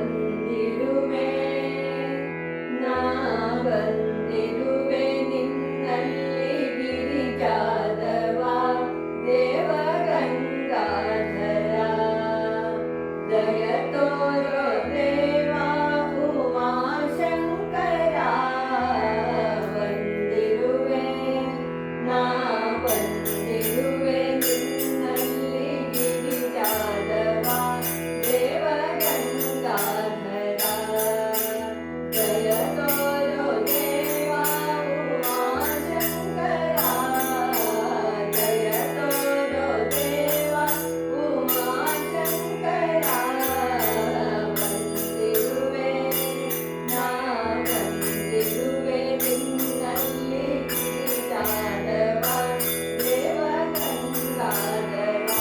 ಬಂದಿರುವೆ ನಾ ಬಂದಿರುವೆ ನಿನ್ನಲ್ಲಿ ಗಿರಿಜಾದವ ದೇವ ಗಂಗಾಧರ ಜಯ ತೋರೋ ದೇವ ಉಮಾಶಂಕರ ಬಂದಿರುವೆ ನಾ ಬಂದಿರುವೆ ನಿನ್ನಲ್ಲಿ ಗಿರಿಜಾದವ ದೇವ ಗಂಗಾಧರ ಜಯ ತೋರೋ ದೇವ ಉಮಾಶಂಕರ ಜಯ ತೋರೋ ದೇವ ಉಮಾಶಂಕರ ಬಂದಿರುವೆ ನಾ ಬಂದಿರುವೆ ನಿನ್ನಲ್ಲಿ ಗಿರಿಜಾದವ ದೇವ ಗಂಗಾಧರ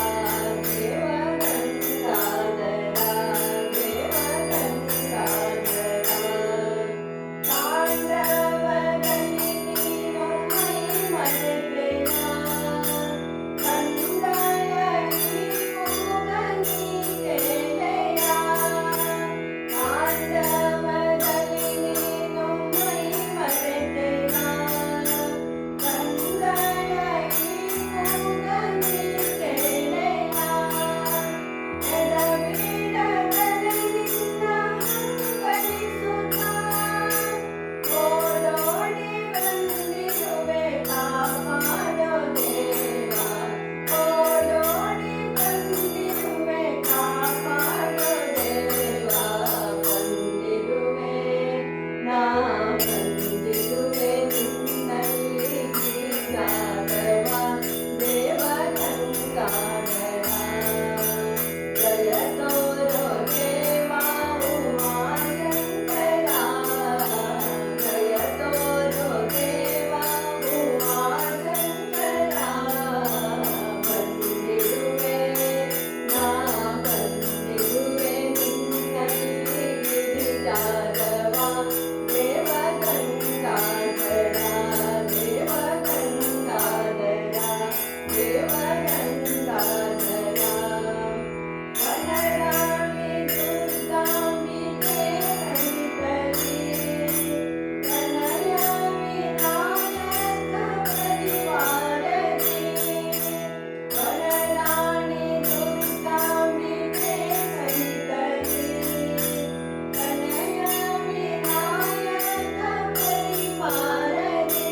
ದೇವ ಗಂಗಾಧರ ದೇವ ಗಂಗಾಧರ ತಾಂಡವದಲ್ಲಿ ನೀನು ಮೈ ಮರೆತೆನ ಕಂದಳ ಕೂಗ ನೀ ಕೇಳೆಯ ತಾಂಡವದಲ್ಲಿ ನೀನು ಮೈ ಮರೆತೆನ ಕಂದಳ ಕೂಗ ನೀ ಕೇಳೆಯ ಎಡಬಿಡದಲ್ಲಿ ನಿನ್ನ ಹಂಬಲಿಸುತ್ತಾ ಓಡೋಡಿ ಬಂದಿರುವೆ ಕಾಪಾಡೋ ದೇವ ಓಡೋಡಿ ಬಂದಿರುವೆ ಕಾಪಾಡೋ ದೇವ ಬಂದಿರುವೆ ನಾ ಬಂದಿರುವೆ ನಿನ್ನಲ್ಲಿ ಗಿರಿಜಾದವ ದೇವ ಗಂಗಾಧರ ಜಯ ತೋರೋ ದೇವ ಉಮಾಶಂಕರ ಜಯ ತೋರೋ ದೇವ ಉಮಾಶಂಕರ ಬಂದಿರುವೆ ನಾ ಬಂದಿರುವೆ ನಿನ್ನಲ್ಲಿ ಗಿರಿಜಾದವ ದೇವ ಗಂಗಾಧರ ದೇವ ಗಂಗಾಧರ ದೇವ ಗಂಗಾಧರ ವನರಾಣಿ ದುರ್ಗಾಂಬಿಕೆ ಸಹಿತಲಿ ಕನಯ ವಿನಾಯಕ ಪರಿವಾರದಿ ವನರಾಣಿ ದುರ್ಗಾಂಬಿಕೆ ಸಹಿತಲಿ ಕನಯ ವಿನಾಯಕ ಪರಿವಾರದಿ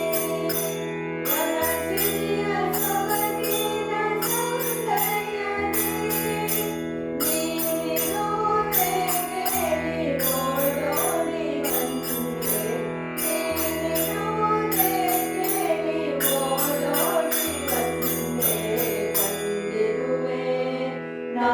ವನಸಿರಿಯ ಸೊಬಗಿನ ಸೌಂದರ್ಯದಿ ನೀನಿರುವೆ ಕೇಳಿ ಓಡೋಡಿ ಬಂದೆ ನೀನಿರುವೆ ಕೇಳಿ ಓಡೋಡಿ ಬಂದೆ ಬಂದಿರುವೆ ನಾ